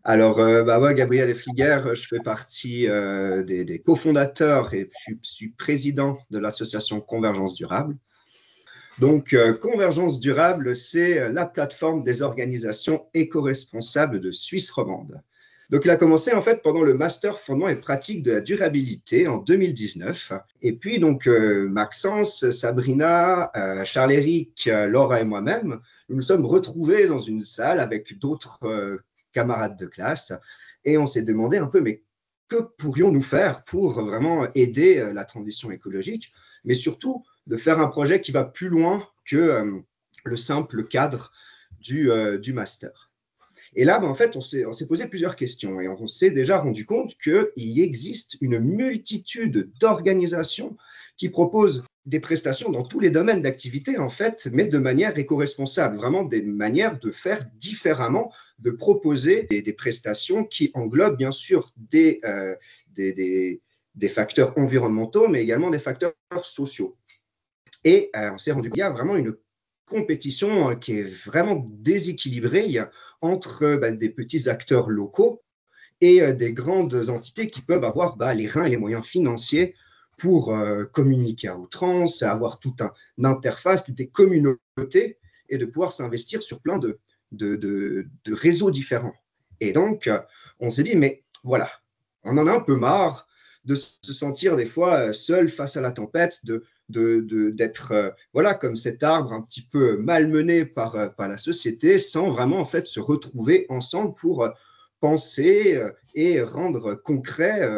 Alors, moi, Gabriel Efliger, je fais partie des cofondateurs et je suis président de l'association Convergence Durable. Donc, Convergence Durable, c'est la plateforme des organisations éco-responsables de Suisse romande. Donc, il a commencé en fait pendant le master fondement et pratique de la durabilité en 2019. Et puis, donc, Maxence, Sabrina, Charles-Éric, Laura et moi-même, nous nous sommes retrouvés dans une salle avec d'autres camarades de classe et on s'est demandé un peu, mais que pourrions-nous faire pour vraiment aider la transition écologique, mais surtout de faire un projet qui va plus loin que le simple cadre du master. Et là, en fait, on s'est posé plusieurs questions et on s'est déjà rendu compte qu'il existe une multitude d'organisations qui proposent des prestations dans tous les domaines d'activité, en fait, mais de manière éco-responsable, vraiment des manières de faire différemment, de proposer des prestations qui englobent bien sûr des facteurs environnementaux, mais également des facteurs sociaux. Et on s'est rendu compte qu'il y a vraiment une compétition qui est vraiment déséquilibrée entre des petits acteurs locaux et des grandes entités qui peuvent avoir les reins et les moyens financiers pour communiquer à outrance, avoir toute une interface, toutes des communautés et de pouvoir s'investir sur plein de réseaux différents. Et donc, on s'est dit, mais voilà, on en a un peu marre de se sentir des fois seul face à la tempête, d'être voilà, comme cet arbre un petit peu malmené par la société, sans vraiment en fait se retrouver ensemble pour penser et rendre concret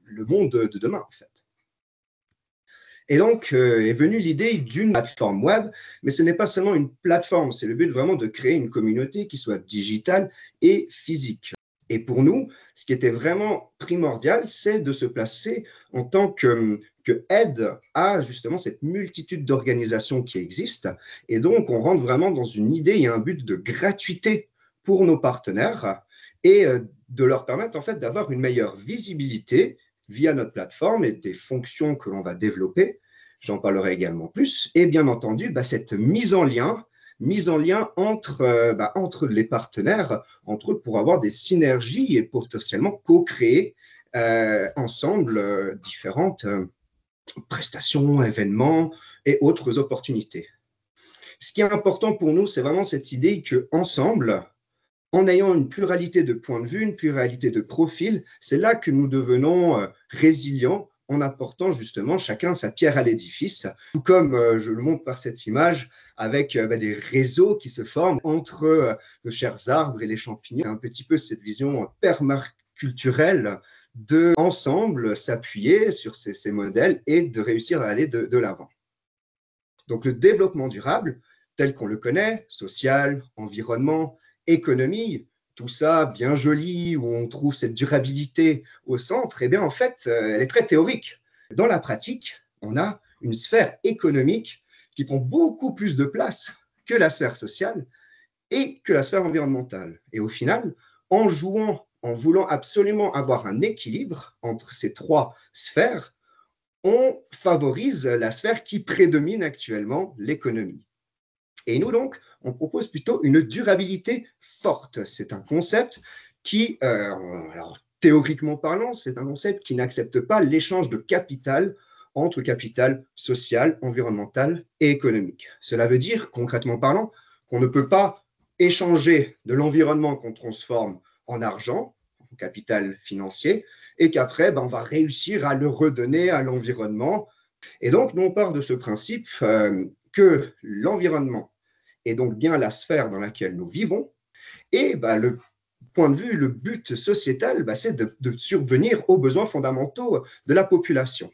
le monde de demain en fait. Et donc est venue l'idée d'une plateforme web, mais ce n'est pas seulement une plateforme, c'est le but vraiment de créer une communauté qui soit digitale et physique. Et pour nous, ce qui était vraiment primordial, c'est de se placer en tant que aide à justement cette multitude d'organisations qui existent. Et donc, on rentre vraiment dans une idée et un but de gratuité pour nos partenaires et de leur permettre en fait d'avoir une meilleure visibilité via notre plateforme et des fonctions que l'on va développer. J'en parlerai également plus. Et bien entendu, cette mise en lien entre les partenaires, entre eux, pour avoir des synergies et potentiellement co-créer ensemble différentes prestations, événements et autres opportunités. Ce qui est important pour nous, c'est vraiment cette idée qu'ensemble, en ayant une pluralité de points de vue, une pluralité de profils, c'est là que nous devenons résilients en apportant justement chacun sa pierre à l'édifice, tout comme je le montre par cette image, avec des réseaux qui se forment entre nos chers arbres et les champignons. C'est un petit peu cette vision permaculturelle de ensemble s'appuyer sur ces modèles et de réussir à aller de l'avant. Donc le développement durable, tel qu'on le connaît, social, environnement, économie, tout ça bien joli, où on trouve cette durabilité au centre, eh bien en fait, elle est très théorique. Dans la pratique, on a une sphère économique qui prend beaucoup plus de place que la sphère sociale et que la sphère environnementale. Et au final, en jouant, en voulant absolument avoir un équilibre entre ces trois sphères, on favorise la sphère qui prédomine actuellement, l'économie. Et nous, donc, on propose plutôt une durabilité forte. C'est un concept qui, alors théoriquement parlant, c'est un concept qui n'accepte pas l'échange de capital entre capital social, environnemental et économique. Cela veut dire, concrètement parlant, qu'on ne peut pas échanger de l'environnement qu'on transforme en argent, en capital financier, et qu'après, on va réussir à le redonner à l'environnement. Et donc, nous, on part de ce principe que l'environnement est donc bien la sphère dans laquelle nous vivons, et le point de vue, le but sociétal, c'est de survenir aux besoins fondamentaux de la population.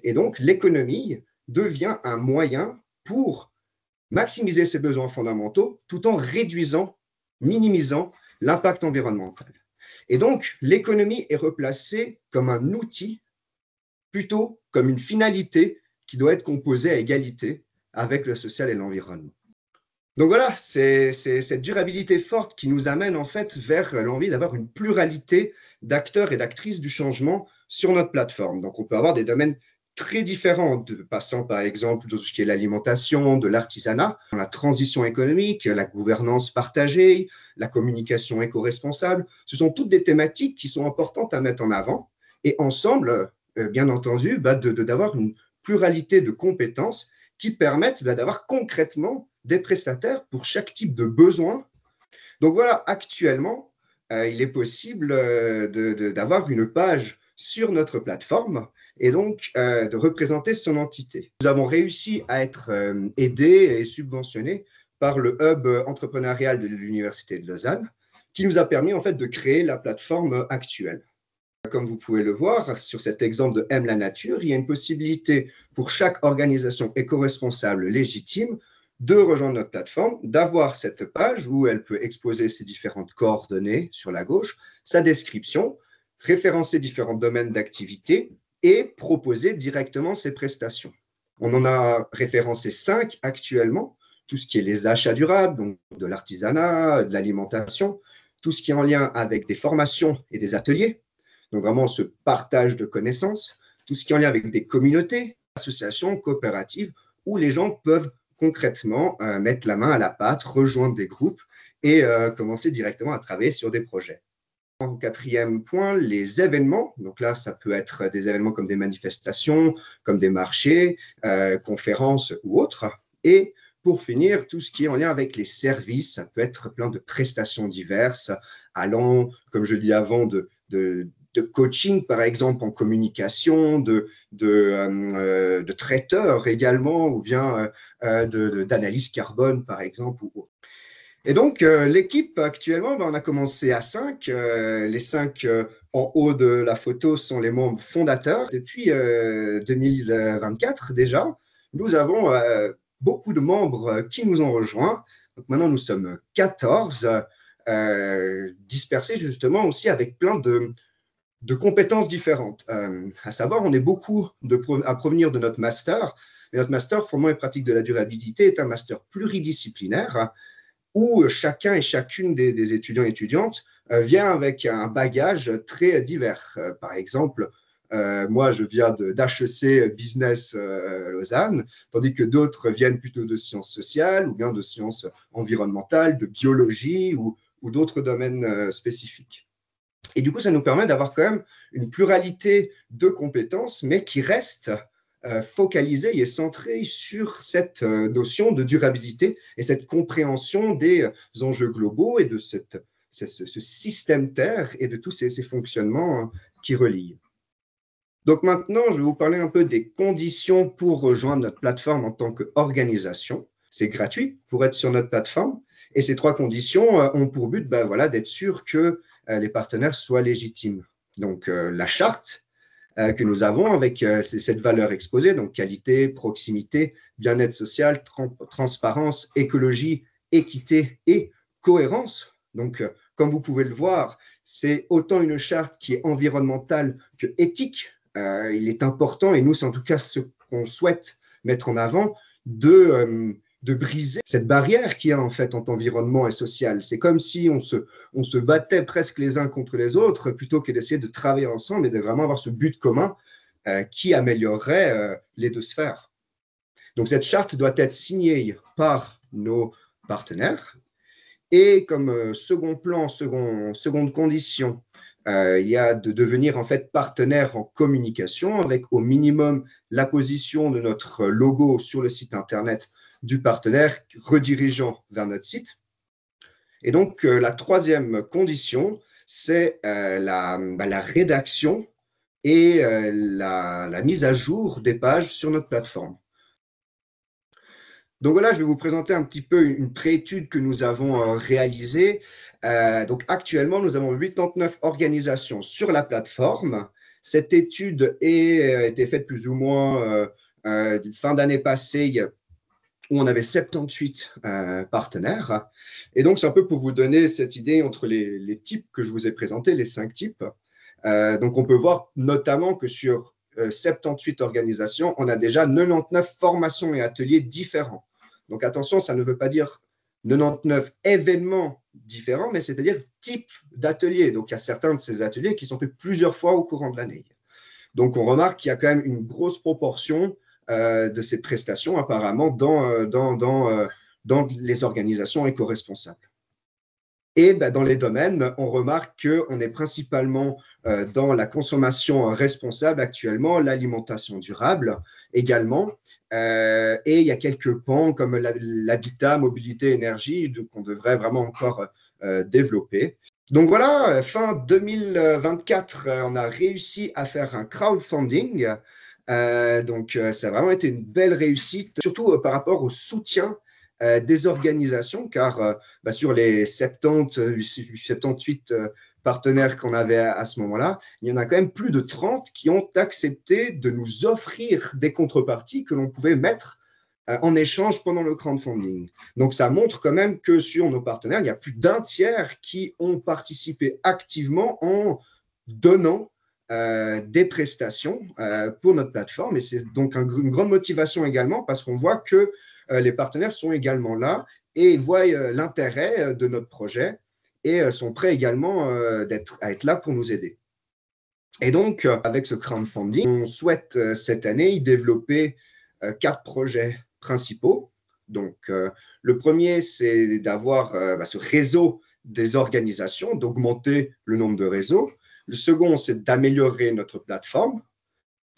Et donc, l'économie devient un moyen pour maximiser ces besoins fondamentaux tout en réduisant, minimisant l'impact environnemental. Et donc, l'économie est replacée comme un outil plutôt comme une finalité qui doit être composée à égalité avec le social et l'environnement. Donc voilà, c'est cette durabilité forte qui nous amène en fait vers l'envie d'avoir une pluralité d'acteurs et d'actrices du changement sur notre plateforme. Donc on peut avoir des domaines très différentes, passant par exemple de tout ce qui est l'alimentation, de l'artisanat, la transition économique, la gouvernance partagée, la communication éco-responsable. Ce sont toutes des thématiques qui sont importantes à mettre en avant et ensemble, bien entendu, d'avoir une pluralité de compétences qui permettent d'avoir concrètement des prestataires pour chaque type de besoin. Donc voilà, actuellement, il est possible d'avoir une page sur notre plateforme et donc de représenter son entité. Nous avons réussi à être aidés et subventionnés par le hub entrepreneurial de l'Université de Lausanne, qui nous a permis en fait de créer la plateforme actuelle. Comme vous pouvez le voir sur cet exemple de Aime la nature, il y a une possibilité pour chaque organisation éco-responsable légitime de rejoindre notre plateforme, d'avoir cette page où elle peut exposer ses différentes coordonnées sur la gauche, sa description, référencer différents domaines d'activité et proposer directement ses prestations. On en a référencé 5 actuellement, tout ce qui est les achats durables, donc de l'artisanat, de l'alimentation, tout ce qui est en lien avec des formations et des ateliers, donc vraiment ce partage de connaissances, tout ce qui est en lien avec des communautés, associations, coopératives, où les gens peuvent concrètement mettre la main à la pâte, rejoindre des groupes et commencer directement à travailler sur des projets. En quatrième point, les événements. Donc là, ça peut être des événements comme des manifestations, comme des marchés, conférences ou autres. Et pour finir, tout ce qui est en lien avec les services, ça peut être plein de prestations diverses, allant, comme je dis avant, de coaching, par exemple, en communication, de traiteurs également, ou bien d'analyse carbone, par exemple. Et donc, l'équipe, actuellement, on a commencé à 5. Les 5 en haut de la photo sont les membres fondateurs. Depuis 2024, déjà, nous avons beaucoup de membres qui nous ont rejoints. Donc, maintenant, nous sommes 14, dispersés justement aussi avec plein de compétences différentes. À savoir, on est beaucoup à provenir de notre master. Et notre master, Fondement et pratique de la durabilité, est un master pluridisciplinaire où chacun et chacune des étudiants et étudiantes vient avec un bagage très divers. Par exemple, moi, je viens d'HEC Business Lausanne, tandis que d'autres viennent plutôt de sciences sociales ou bien de sciences environnementales, de biologie ou d'autres domaines spécifiques. Et du coup, ça nous permet d'avoir quand même une pluralité de compétences, mais qui reste focalisée et centrée sur cette notion de durabilité et cette compréhension des enjeux globaux et de ce système Terre et de tous ces fonctionnements qui relient. Donc maintenant, je vais vous parler un peu des conditions pour rejoindre notre plateforme en tant qu'organisation. C'est gratuit pour être sur notre plateforme. Et ces 3 conditions ont pour but d'être sûr que les partenaires soient légitimes. Donc, la charte que nous avons avec cette valeur exposée, donc qualité, proximité, bien-être social, transparence, écologie, équité et cohérence. Donc, comme vous pouvez le voir, c'est autant une charte qui est environnementale que éthique. Il est important, et nous, c'est en tout cas ce qu'on souhaite mettre en avant, de briser cette barrière qu'il y a en fait entre environnement et social. C'est comme si on se battait presque les uns contre les autres plutôt que d'essayer de travailler ensemble et de vraiment avoir ce but commun qui améliorerait les 2 sphères. Donc cette charte doit être signée par nos partenaires et comme second plan, seconde condition, il y a de devenir en fait partenaire en communication avec au minimum la position de notre logo sur le site internet du partenaire redirigeant vers notre site. Et donc, la 3e condition, c'est la rédaction et la mise à jour des pages sur notre plateforme. Donc voilà, je vais vous présenter un petit peu une pré-étude que nous avons réalisée. Donc actuellement, nous avons 89 organisations sur la plateforme. Cette étude a été faite plus ou moins fin d'année passée, où on avait 78 partenaires. Et donc, c'est un peu pour vous donner cette idée entre les types que je vous ai présentés, les 5 types. Donc, on peut voir notamment que sur 78 organisations, on a déjà 99 formations et ateliers différents. Donc, attention, ça ne veut pas dire 99 événements différents, mais c'est-à-dire types d'ateliers. Donc, il y a certains de ces ateliers qui sont faits plusieurs fois au courant de l'année. Donc, on remarque qu'il y a quand même une grosse proportion de ces prestations apparemment dans les organisations éco-responsables. Et dans les domaines, on remarque qu'on est principalement dans la consommation responsable actuellement, l'alimentation durable également, et il y a quelques pans comme l'habitat, mobilité, énergie qu'on devrait vraiment encore développer. Donc voilà, fin 2024, on a réussi à faire un crowdfunding. Donc ça a vraiment été une belle réussite, surtout par rapport au soutien des organisations, car sur les 78 partenaires qu'on avait à ce moment-là, il y en a quand même plus de 30 qui ont accepté de nous offrir des contreparties que l'on pouvait mettre en échange pendant le crowdfunding. Donc, ça montre quand même que sur nos partenaires, il y a plus d'un tiers qui ont participé activement en donnant des prestations pour notre plateforme. Et c'est donc une grande motivation également parce qu'on voit que les partenaires sont également là et voient l'intérêt de notre projet et sont prêts également à être là pour nous aider. Et donc, avec ce crowdfunding, on souhaite cette année y développer 4 projets principaux. Donc, le premier, c'est d'avoir ce réseau des organisations, d'augmenter le nombre de réseaux. Le second, c'est d'améliorer notre plateforme.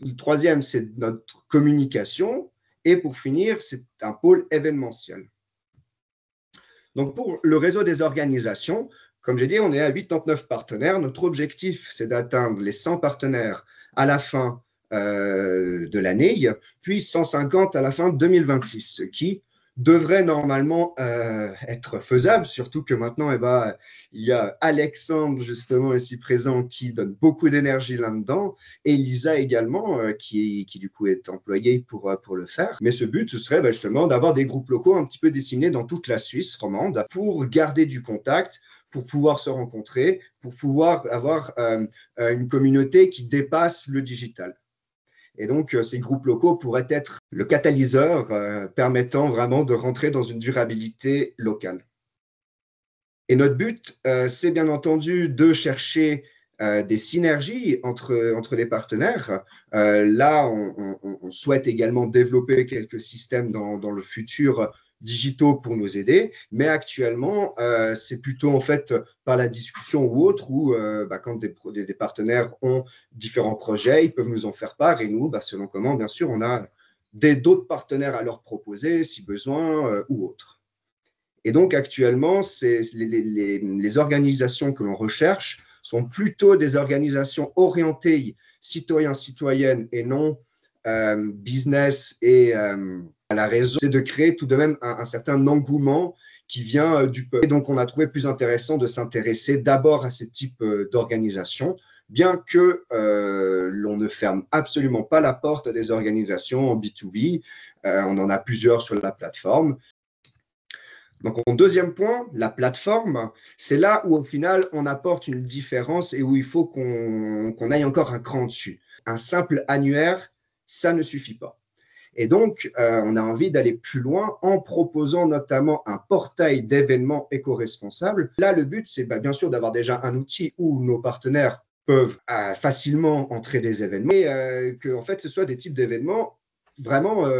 Le troisième, c'est notre communication. Et pour finir, c'est un pôle événementiel. Donc, pour le réseau des organisations, comme j'ai dit, on est à 89 partenaires. Notre objectif, c'est d'atteindre les 100 partenaires à la fin de l'année, puis 150 à la fin de 2026, ce qui devrait normalement être faisable, surtout que maintenant, il y a Alexandre, justement, ici présent, qui donne beaucoup d'énergie là-dedans, et Lisa également, qui du coup est employée pour le faire. Mais ce but, ce serait justement d'avoir des groupes locaux un petit peu disséminés dans toute la Suisse romande pour garder du contact, pour pouvoir se rencontrer, pour pouvoir avoir une communauté qui dépasse le digital. Et donc, ces groupes locaux pourraient être le catalyseur permettant vraiment de rentrer dans une durabilité locale. Et notre but, c'est bien entendu de chercher des synergies entre les partenaires. Là, on souhaite également développer quelques systèmes dans le futur digitaux pour nous aider, mais actuellement, c'est plutôt en fait par la discussion ou autre, où quand des partenaires ont différents projets, ils peuvent nous en faire part, et nous, selon comment, bien sûr, on a d'autres partenaires à leur proposer, si besoin, ou autre. Et donc, actuellement, les organisations que l'on recherche sont plutôt des organisations orientées citoyens-citoyennes et non business et la raison, c'est de créer tout de même un certain engouement qui vient du peuple. Et donc, on a trouvé plus intéressant de s'intéresser d'abord à ce type d'organisation, bien que l'on ne ferme absolument pas la porte à des organisations en B2B. On en a plusieurs sur la plateforme. Donc, en deuxième point, la plateforme, c'est là où au final, on apporte une différence et où il faut qu'on aille encore un cran dessus. Un simple annuaire, ça ne suffit pas. Et donc, on a envie d'aller plus loin en proposant notamment un portail d'événements éco-responsables. Là, le but, c'est bien sûr d'avoir déjà un outil où nos partenaires peuvent facilement entrer des événements et que en fait, ce soit des types d'événements vraiment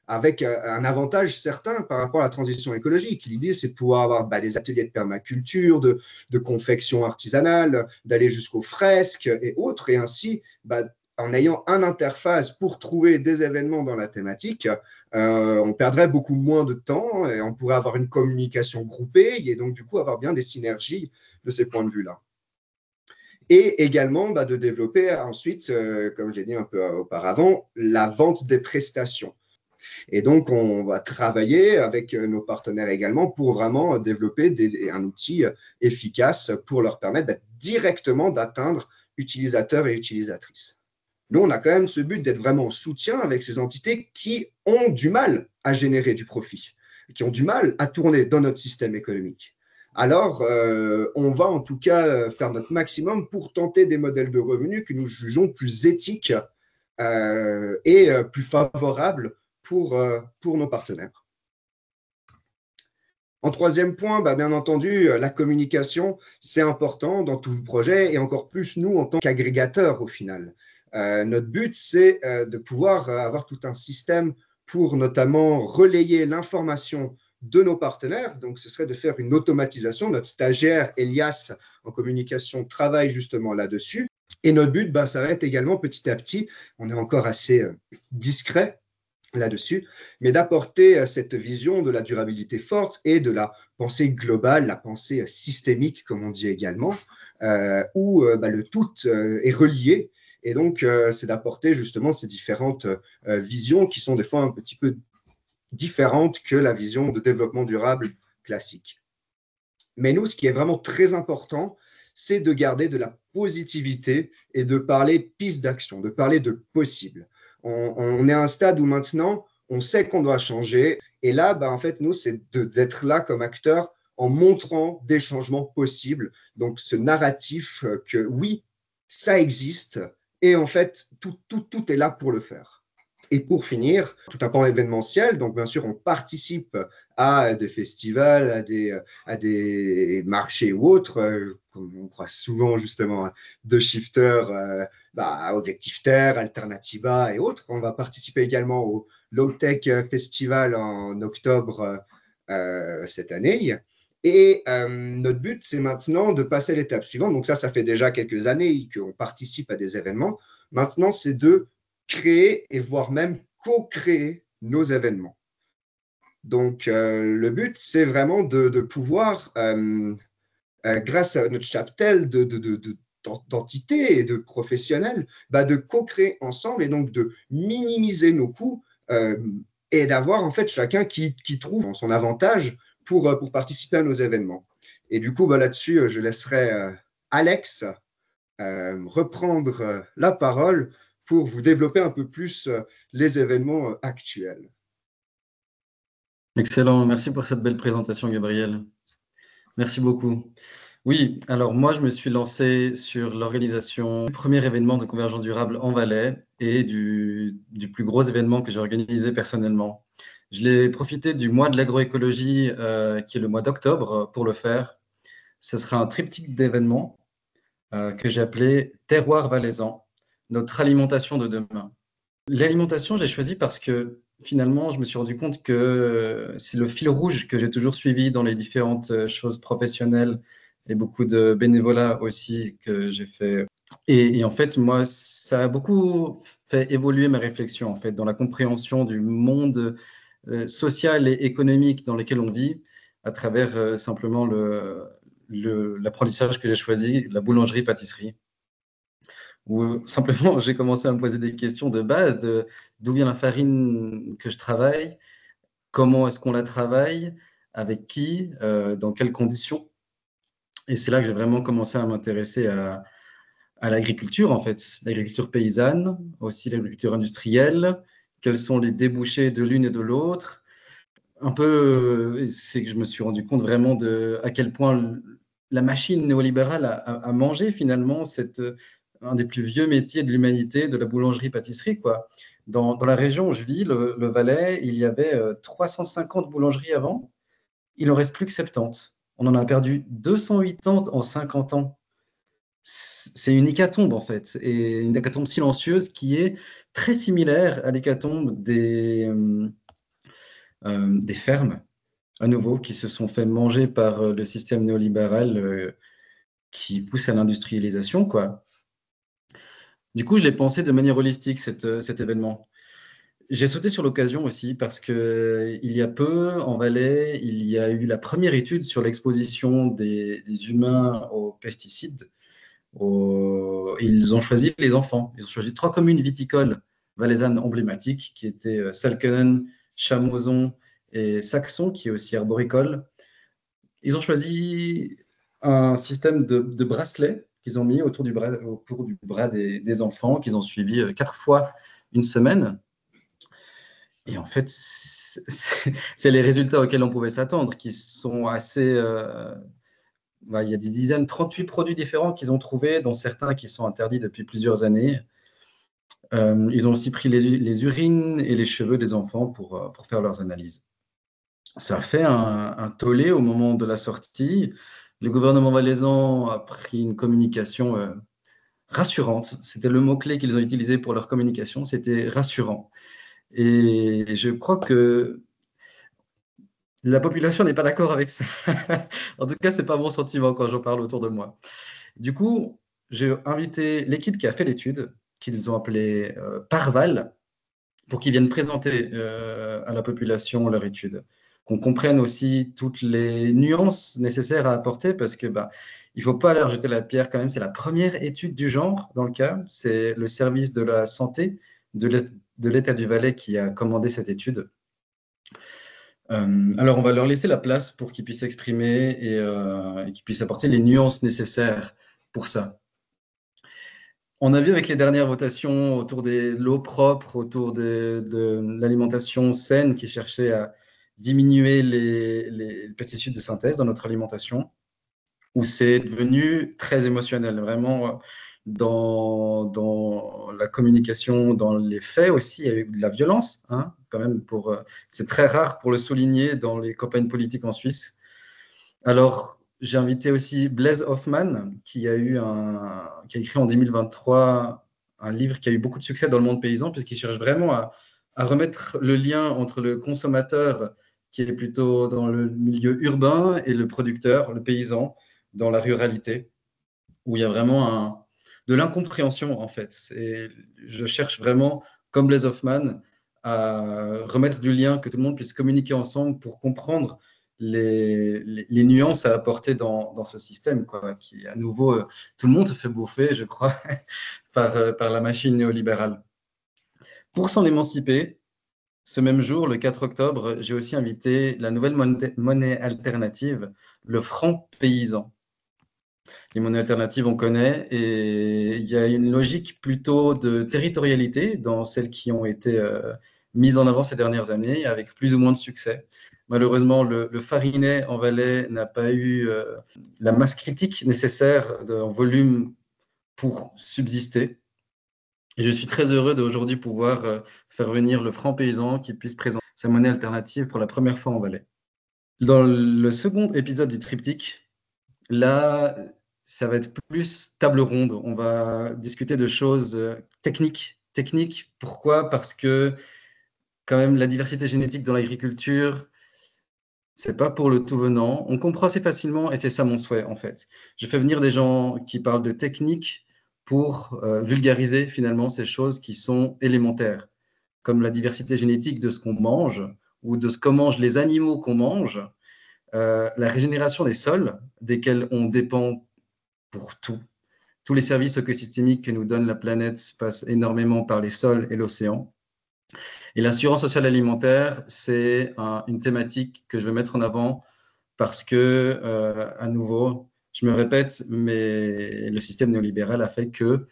avec un avantage certain par rapport à la transition écologique. L'idée, c'est de pouvoir avoir des ateliers de permaculture, de confection artisanale, d'aller jusqu'aux fresques et autres, et ainsi, en ayant une interface pour trouver des événements dans la thématique, on perdrait beaucoup moins de temps et on pourrait avoir une communication groupée et donc du coup avoir bien des synergies de ces points de vue-là. Et également de développer ensuite, comme j'ai dit un peu auparavant, la vente des prestations. Et donc, on va travailler avec nos partenaires également pour vraiment développer un outil efficace pour leur permettre directement d'atteindre utilisateurs et utilisatrices. Nous, on a quand même ce but d'être vraiment en soutien avec ces entités qui ont du mal à générer du profit, qui ont du mal à tourner dans notre système économique. Alors, on va en tout cas faire notre maximum pour tenter des modèles de revenus que nous jugeons plus éthiques et plus favorables pour nos partenaires. En troisième point, bien entendu, la communication, c'est important dans tout le projet et encore plus nous en tant qu'agrégateurs au final. Notre but, c'est de pouvoir avoir tout un système pour notamment relayer l'information de nos partenaires. Donc, ce serait de faire une automatisation. Notre stagiaire, Elias, en communication, travaille justement là-dessus. Et notre but, ça va être également petit à petit, on est encore assez discret là-dessus, mais d'apporter cette vision de la durabilité forte et de la pensée globale, la pensée systémique, comme on dit également, où le tout est relié. Et donc, c'est d'apporter justement ces différentes visions qui sont des fois un petit peu différentes que la vision de développement durable classique. Mais nous, ce qui est vraiment très important, c'est de garder de la positivité et de parler piste d'action, de parler de possible. On est à un stade où maintenant, on sait qu'on doit changer. Et là, en fait, nous, c'est d'être là comme acteur en montrant des changements possibles. Donc, ce narratif que oui, ça existe. Et en fait, tout est là pour le faire. Et pour finir, tout un pan événementiel. Donc, bien sûr, on participe à des festivals, à des marchés ou autres, comme on croise souvent justement de Shifter, Objectif Terre, Alternativa et autres. On va participer également au Low Tech Festival en octobre cette année. Et notre but, c'est maintenant de passer à l'étape suivante. Donc ça fait déjà quelques années qu'on participe à des événements. Maintenant, c'est de créer et voire même co-créer nos événements. Donc, le but, c'est vraiment de pouvoir, grâce à notre chapelle d'entités et de professionnels, de co-créer ensemble et donc de minimiser nos coûts et d'avoir en fait chacun qui trouve son avantage pour participer à nos événements. Et du coup, là-dessus, je laisserai Alex reprendre la parole pour vous développer un peu plus les événements actuels. Excellent, merci pour cette belle présentation, Gabriel. Merci beaucoup. Oui, alors moi, je me suis lancé sur l'organisation du premier événement de convergence durable en Valais et du plus gros événement que j'ai organisé personnellement. Je l'ai profité du mois de l'agroécologie, qui est le mois d'octobre, pour le faire. Ce sera un triptyque d'événements que j'ai appelé Terroir valaisan, notre alimentation de demain. L'alimentation, je l'ai choisi parce que finalement, je me suis rendu compte que c'est le fil rouge que j'ai toujours suivi dans les différentes choses professionnelles et beaucoup de bénévolat aussi que j'ai fait. Et en fait, moi, ça a beaucoup fait évoluer ma réflexion en fait, dans la compréhension du monde social et économique dans lequel on vit à travers simplement l'apprentissage que j'ai choisi, la boulangerie-pâtisserie où simplement j'ai commencé à me poser des questions de base de d'où vient la farine que je travaille, comment est-ce qu'on la travaille, avec qui, dans quelles conditions. Et c'est là que j'ai vraiment commencé à m'intéresser à l'agriculture, en fait, l'agriculture paysanne, aussi l'agriculture industrielle, quels sont les débouchés de l'une et de l'autre. Un peu, c'est que je me suis rendu compte vraiment de à quel point la machine néolibérale a mangé finalement un des plus vieux métiers de l'humanité, de la boulangerie-pâtisserie, quoi. Dans la région où je vis, le Valais, il y avait 350 boulangeries avant. Il en reste plus que 70. On en a perdu 280 en 50 ans. C'est une hécatombe, en fait, et une hécatombe silencieuse qui est très similaire à l'hécatombe des fermes, à nouveau, qui se sont fait manger par le système néolibéral qui pousse à l'industrialisation, quoi. Du coup, je l'ai pensé de manière holistique, cet événement. J'ai sauté sur l'occasion aussi parce que il y a peu, en Valais, il y a eu la première étude sur l'exposition des humains aux pesticides. Ils ont choisi les enfants. Ils ont choisi 3 communes viticoles valaisannes emblématiques qui étaient Salkenen, Chamozon et Saxon, qui est aussi arboricole. Ils ont choisi un système de bracelets qu'ils ont mis autour du bras des enfants, qu'ils ont suivi 4 fois une semaine. Et en fait, c'est les résultats auxquels on pouvait s'attendre, qui sont assez... il y a des dizaines, 38 produits différents qu'ils ont trouvés, dont certains qui sont interdits depuis plusieurs années. Ils ont aussi pris les urines et les cheveux des enfants pour faire leurs analyses. Ça a fait un tollé au moment de la sortie. Le gouvernement valaisan a pris une communication rassurante. C'était le mot-clé qu'ils ont utilisé pour leur communication, c'était rassurant. Et je crois que la population n'est pas d'accord avec ça. En tout cas, ce n'est pas mon sentiment quand j'en parle autour de moi. Du coup, j'ai invité l'équipe qui a fait l'étude, qu'ils ont appelée Parval, pour qu'ils viennent présenter à la population leur étude. Qu'on comprenne aussi toutes les nuances nécessaires à apporter, parce que il ne faut pas leur jeter la pierre quand même. C'est la première étude du genre dans le cas. C'est le service de la santé de l'État du Valais qui a commandé cette étude. Alors, on va leur laisser la place pour qu'ils puissent s'exprimer et qu'ils puissent apporter les nuances nécessaires pour ça. On a vu avec les dernières votations autour de l'eau propre, autour de l'alimentation saine qui cherchait à diminuer les pesticides de synthèse dans notre alimentation, où c'est devenu très émotionnel, vraiment dans la communication, dans les faits aussi, il y a eu de la violence, hein, quand même, c'est très rare pour le souligner dans les campagnes politiques en Suisse. Alors, j'ai invité aussi Blaise Hoffmann, qui a écrit en 2023 un livre qui a eu beaucoup de succès dans le monde paysan, puisqu'il cherche vraiment à remettre le lien entre le consommateur, qui est plutôt dans le milieu urbain, et le producteur, le paysan, dans la ruralité, où il y a vraiment de l'incompréhension, en fait. Et je cherche vraiment, comme Blaise Hoffmann, à remettre du lien, que tout le monde puisse communiquer ensemble pour comprendre les nuances à apporter dans ce système, quoi, qui, à nouveau, tout le monde se fait bouffer, je crois, par la machine néolibérale. Pour s'en émanciper, ce même jour, le 4 octobre, j'ai aussi invité la nouvelle monnaie alternative, le franc paysan. Les monnaies alternatives, on connaît, et il y a une logique plutôt de territorialité dans celles qui ont été mises en avant ces dernières années, avec plus ou moins de succès. Malheureusement, le Farinet en Valais n'a pas eu la masse critique nécessaire en volume pour subsister. Et je suis très heureux d'aujourd'hui pouvoir faire venir le franc paysan qui puisse présenter sa monnaie alternative pour la première fois en Valais. Dans le second épisode du triptyque, là, ça va être plus table ronde. On va discuter de choses techniques. Techniques, pourquoi? Parce que quand même, la diversité génétique dans l'agriculture, c'est pas pour le tout venant. On comprend assez facilement et c'est ça mon souhait en fait. Je fais venir des gens qui parlent de technique pour vulgariser finalement ces choses qui sont élémentaires, comme la diversité génétique de ce qu'on mange ou de ce que mangent les animaux qu'on mange, la régénération des sols, desquels on dépend pour tout. Tous les services écosystémiques que nous donne la planète passent énormément par les sols et l'océan. Et l'assurance sociale alimentaire, c'est une thématique que je veux mettre en avant parce que, à nouveau, je me répète, mais le système néolibéral a fait que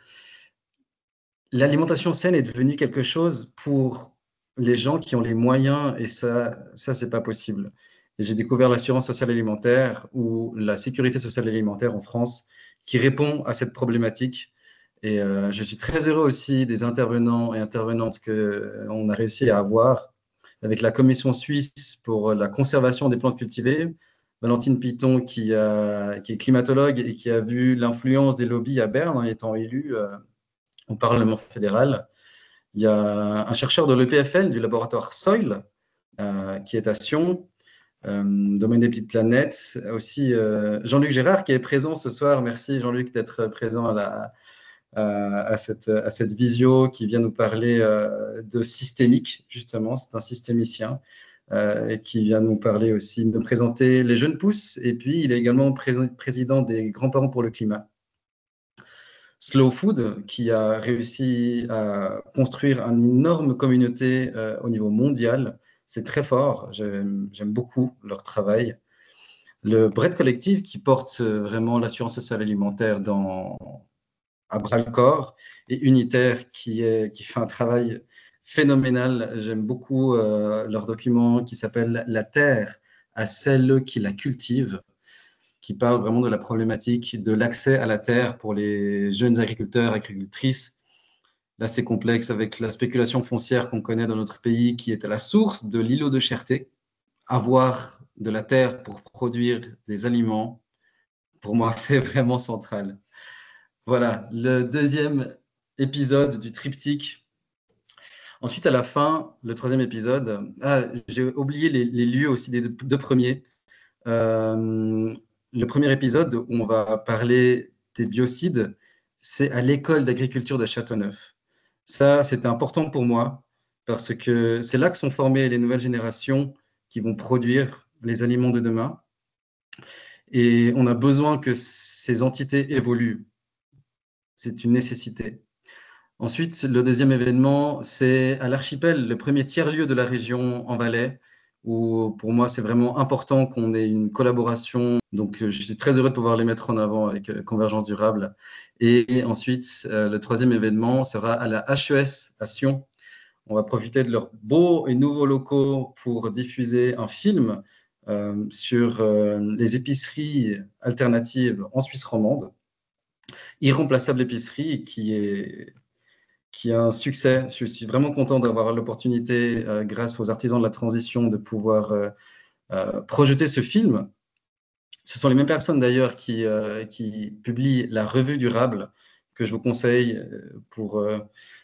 l'alimentation saine est devenue quelque chose pour les gens qui ont les moyens, et ça c'est pas possible. Et j'ai découvert l'assurance sociale alimentaire ou la sécurité sociale alimentaire en France qui répond à cette problématique. Et je suis très heureux aussi des intervenants et intervenantes qu'on a réussi à avoir avec la Commission suisse pour la conservation des plantes cultivées, Valentine Piton qui est climatologue et qui a vu l'influence des lobbies à Berne en étant élue au Parlement fédéral. Il y a un chercheur de l'EPFL, du laboratoire SOIL, qui est à Sion, domaine des petites planètes. Aussi Jean-Luc Gérard qui est présent ce soir. Merci Jean-Luc d'être présent à cette visio qui vient nous parler de systémique, justement. C'est un systémicien qui vient nous parler aussi, nous présenter les jeunes pousses. Et puis, il est également président des grands-parents pour le climat. Slow Food, qui a réussi à construire une énorme communauté au niveau mondial. C'est très fort, j'aime beaucoup leur travail. Le Bread Collective, qui porte vraiment l'assurance sociale alimentaire à bras-le-corps, et Unitaire, qui fait un travail phénoménal. J'aime beaucoup leur document qui s'appelle « La terre à celles qui la cultivent », qui parle vraiment de la problématique de l'accès à la terre pour les jeunes agriculteurs, agricultrices. Là, c'est complexe avec la spéculation foncière qu'on connaît dans notre pays, qui est à la source de l'îlot de cherté. Avoir de la terre pour produire des aliments, pour moi, c'est vraiment central. Voilà, le deuxième épisode du triptyque. Ensuite, à la fin, le troisième épisode, j'ai oublié les lieux aussi des deux premiers. Le premier épisode où on va parler des biocides, c'est à l'école d'agriculture de Châteauneuf. Ça, c'était important pour moi parce que c'est là que sont formées les nouvelles générations qui vont produire les aliments de demain. Et on a besoin que ces entités évoluent. C'est une nécessité. Ensuite, le deuxième événement, c'est à l'Archipel, le premier tiers-lieu de la région en Valais, où pour moi, c'est vraiment important qu'on ait une collaboration. Donc, je suis très heureux de pouvoir les mettre en avant avec Convergence Durable. Et ensuite, le troisième événement sera à la HES à Sion. On va profiter de leurs beaux et nouveaux locaux pour diffuser un film sur les épiceries alternatives en Suisse romande. Irremplaçable épicerie qui a un succès. Je suis vraiment content d'avoir l'opportunité, grâce aux artisans de la transition, de pouvoir projeter ce film. Ce sont les mêmes personnes d'ailleurs qui publient la revue durable que je vous conseille pour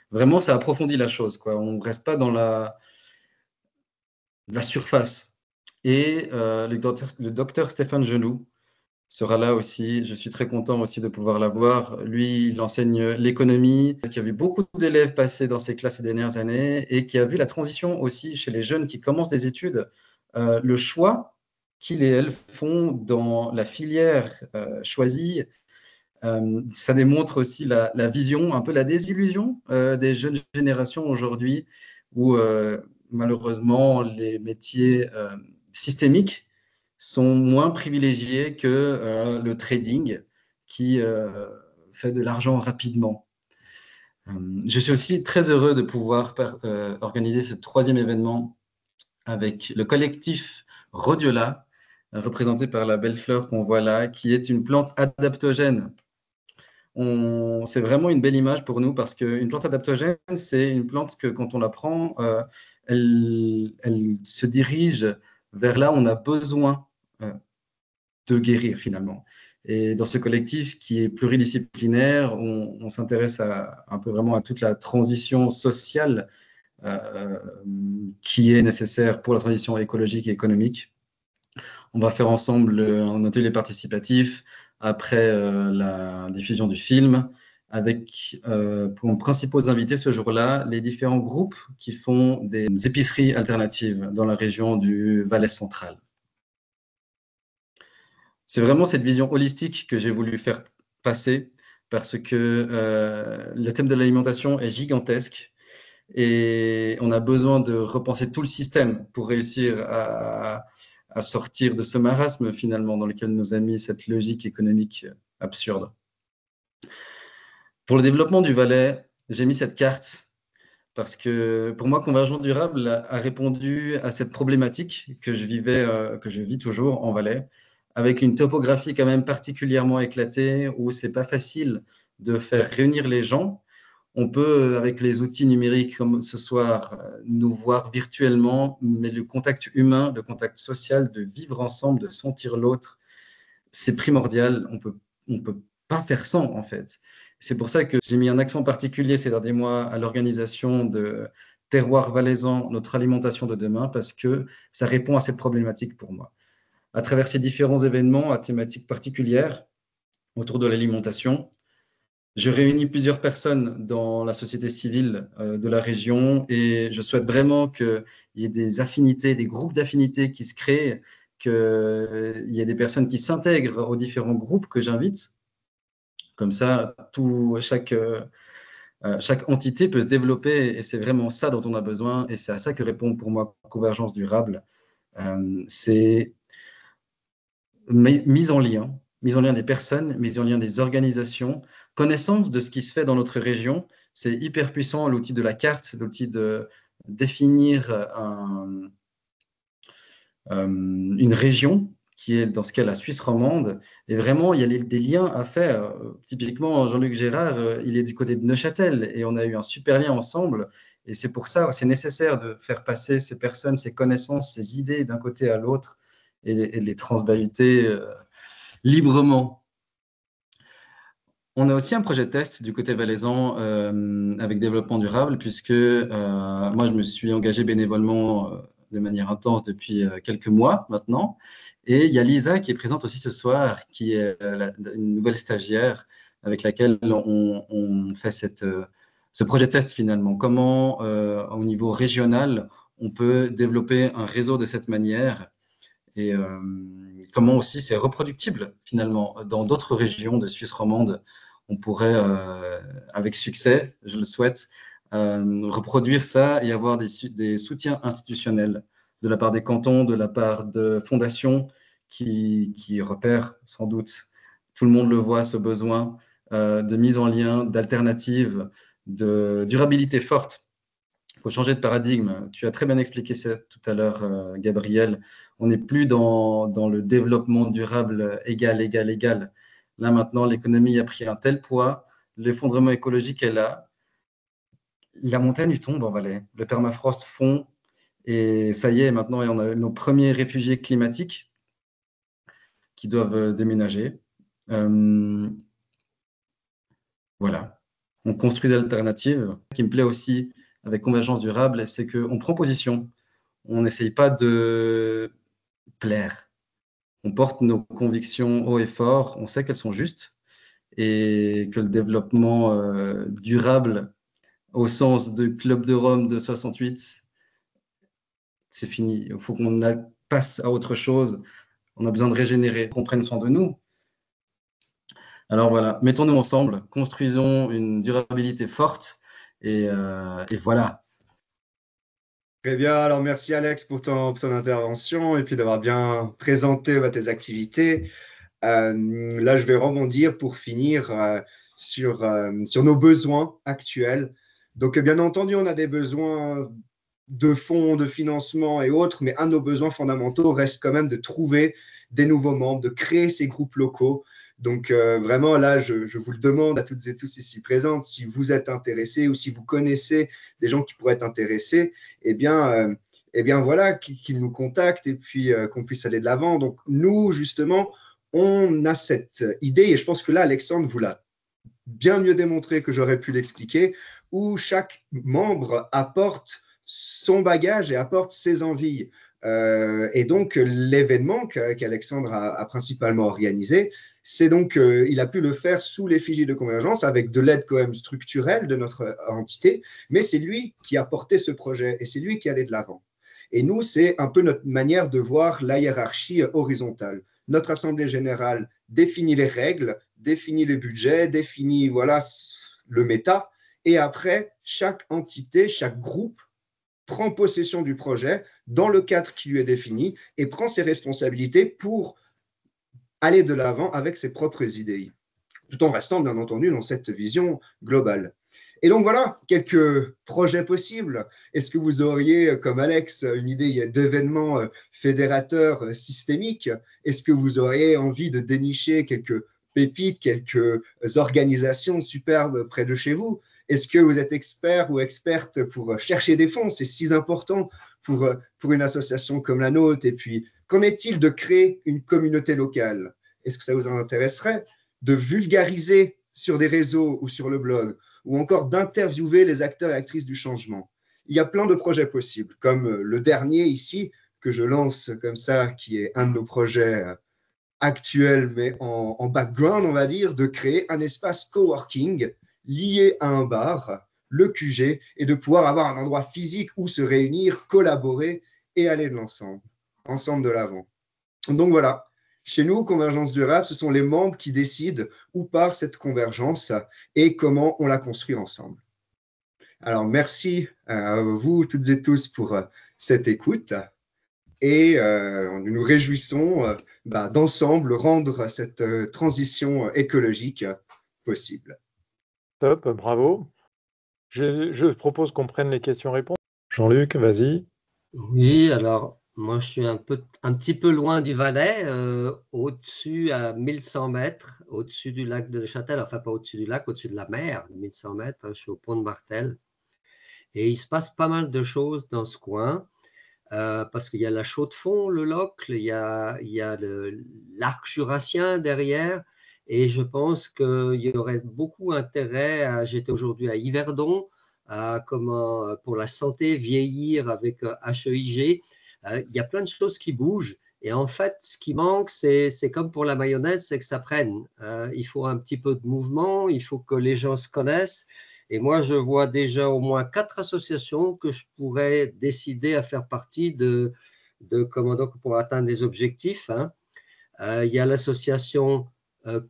vraiment, ça approfondit la chose, quoi. On ne reste pas dans la surface. Et le docteur Stéphane Genoux sera là aussi. Je suis très content aussi de pouvoir l'avoir. Lui, il enseigne l'économie, qui a vu beaucoup d'élèves passer dans ses classes ces dernières années et qui a vu la transition aussi chez les jeunes qui commencent des études, le choix qu'ils et elles font dans la filière choisie. Ça démontre aussi la vision, un peu la désillusion des jeunes générations aujourd'hui où malheureusement les métiers systémiques sont moins privilégiés que le trading qui fait de l'argent rapidement. Je suis aussi très heureux de pouvoir organiser ce troisième événement avec le collectif Rhodiola, représenté par la belle fleur qu'on voit là, qui est une plante adaptogène. C'est vraiment une belle image pour nous parce qu'une plante adaptogène, c'est une plante que quand on la prend, elle se dirige vers là où on a besoin euh, de guérir finalement. Et dans ce collectif qui est pluridisciplinaire, on s'intéresse un peu vraiment à toute la transition sociale euh, qui est nécessaire pour la transition écologique et économique. On va faire ensemble un atelier participatif après la diffusion du film, avec pour principaux invités ce jour-là les différents groupes qui font des épiceries alternatives dans la région du Valais central. C'est vraiment cette vision holistique que j'ai voulu faire passer parce que le thème de l'alimentation est gigantesque et on a besoin de repenser tout le système pour réussir à sortir de ce marasme finalement dans lequel nous a mis cette logique économique absurde. Pour le développement du Valais, j'ai mis cette carte parce que pour moi, Convergence Durable a répondu à cette problématique que je vivais, que je vis toujours en Valais, avec une topographie quand même particulièrement éclatée où c'est pas facile de faire réunir les gens. On peut, avec les outils numériques comme ce soir, nous voir virtuellement, mais le contact humain, le contact social, de vivre ensemble, de sentir l'autre, c'est primordial. On peut pas faire sans, en fait. C'est pour ça que j'ai mis un accent particulier ces derniers mois à l'organisation de Terroir Valaisan, notre alimentation de demain, parce que ça répond à cette problématique pour moi. À travers ces différents événements à thématiques particulières autour de l'alimentation, je réunis plusieurs personnes dans la société civile de la région et je souhaite vraiment qu'il y ait des affinités, des groupes d'affinités qui se créent, qu'il y ait des personnes qui s'intègrent aux différents groupes que j'invite. Comme ça, chaque entité peut se développer et c'est vraiment ça dont on a besoin et c'est à ça que répond pour moi Convergence Durable. C'est mise en lien des personnes, mise en lien des organisations, connaissance de ce qui se fait dans notre région. C'est hyper puissant, l'outil de la carte, l'outil de définir une région qui est dans ce cas la Suisse romande. Et vraiment, il y a des liens à faire. Typiquement, Jean-Luc Gérard, il est du côté de Neuchâtel et on a eu un super lien ensemble. Et c'est pour ça, c'est nécessaire de faire passer ces personnes, ces connaissances, ces idées d'un côté à l'autre et de les transbahuter librement. On a aussi un projet de test du côté valaisan avec développement durable, puisque moi, je me suis engagé bénévolement de manière intense depuis quelques mois maintenant. Et il y a Lisa qui est présente aussi ce soir, qui est une nouvelle stagiaire avec laquelle on fait ce projet de test finalement. Comment, au niveau régional, on peut développer un réseau de cette manière et comment aussi c'est reproductible finalement dans d'autres régions de Suisse romande. On pourrait, avec succès, je le souhaite, reproduire ça et avoir des soutiens institutionnels de la part des cantons, de la part de fondations qui repèrent sans doute, tout le monde le voit, ce besoin de mise en lien, d'alternatives, de durabilité forte. Il faut changer de paradigme. Tu as très bien expliqué ça tout à l'heure, Gabriel. On n'est plus dans le développement durable égal, égal, égal. Là, maintenant, l'économie a pris un tel poids, l'effondrement écologique est là, la montagne tombe en Valais, le permafrost fond, et ça y est, maintenant, on a nos premiers réfugiés climatiques qui doivent déménager. Voilà. On construit des alternatives. Ce qui me plaît aussi avec Convergence durable, c'est qu'on prend position. On n'essaye pas de plaire. On porte nos convictions haut et fort. On sait qu'elles sont justes et que le développement durable, au sens de Club de Rome de 68, c'est fini. Il faut qu'on passe à autre chose. On a besoin de régénérer, qu'on prenne soin de nous. Alors voilà, mettons-nous ensemble, construisons une durabilité forte et voilà. Très bien, alors merci Alex pour ton intervention et puis d'avoir bien présenté tes activités. Là, je vais rebondir pour finir sur nos besoins actuels. Donc, bien entendu, on a des besoins de fonds, de financement et autres, mais un de nos besoins fondamentaux reste quand même de trouver des nouveaux membres, de créer ces groupes locaux. Donc, vraiment, là, je vous le demande à toutes et tous ici présents, si vous êtes intéressés ou si vous connaissez des gens qui pourraient être intéressés, eh bien voilà, qu'ils nous contactent et puis qu'on puisse aller de l'avant. Donc, nous, justement, on a cette idée, et je pense que là, Alexandre vous l'a bien mieux démontré que j'aurais pu l'expliquer, où chaque membre apporte son bagage et apporte ses envies. Et donc, l'événement qu'Alexandre a principalement organisé, c'est donc, il a pu le faire sous l'effigie de Convergence avec de l'aide quand même structurelle de notre entité, mais c'est lui qui a porté ce projet et c'est lui qui allait de l'avant. Et nous, c'est un peu notre manière de voir la hiérarchie horizontale. Notre Assemblée générale définit les règles, définit le budget, définit voilà, le méta, et après, chaque entité, chaque groupe prend possession du projet dans le cadre qui lui est défini et prend ses responsabilités pour aller de l'avant avec ses propres idées, tout en restant bien entendu dans cette vision globale. Et donc voilà, quelques projets possibles. Est-ce que vous auriez, comme Alex, une idée d'événements fédérateurs systémiques? Est-ce que vous auriez envie de dénicher quelques pépites, quelques organisations superbes près de chez vous? Est-ce que vous êtes expert ou experte pour chercher des fonds? C'est si important pour une association comme la nôtre. Et puis, qu'en est-il de créer une communauté locale? Est-ce que ça vous intéresserait de vulgariser sur des réseaux ou sur le blog, ou encore d'interviewer les acteurs et actrices du changement? Il y a plein de projets possibles, comme le dernier ici, que je lance comme ça, qui est un de nos projets actuels, mais en background, on va dire, de créer un espace coworking lié à un bar, le QG, et de pouvoir avoir un endroit physique où se réunir, collaborer et aller de l'ensemble, ensemble de l'avant. Donc voilà, chez nous, Convergence durable, ce sont les membres qui décident où part cette convergence et comment on la construit ensemble. Alors, merci à vous toutes et tous pour cette écoute et nous nous réjouissons d'ensemble rendre cette transition écologique possible. Top, bravo. Je propose qu'on prenne les questions-réponses. Jean-Luc, vas-y. Oui, alors moi je suis un petit peu loin du Valais, au-dessus à 1100 mètres, au-dessus du lac de Neuchâtel, enfin pas au-dessus du lac, au-dessus de la mer, 1100 mètres, hein, je suis au pont de Martel. Et il se passe pas mal de choses dans ce coin, parce qu'il y a la Chaux-de-Fonds, le Locle, il y a l'arc jurassien derrière, Et je pense qu'il y aurait beaucoup intérêt. J'étais aujourd'hui à Yverdon, pour la santé, vieillir avec HEIG. Il y a plein de choses qui bougent. Et en fait, ce qui manque, c'est comme pour la mayonnaise, c'est que ça prenne. Il faut un petit peu de mouvement, il faut que les gens se connaissent. Et moi, je vois déjà au moins 4 associations que je pourrais décider à faire partie comment donc pour atteindre les objectifs. Hein. Il y a l'association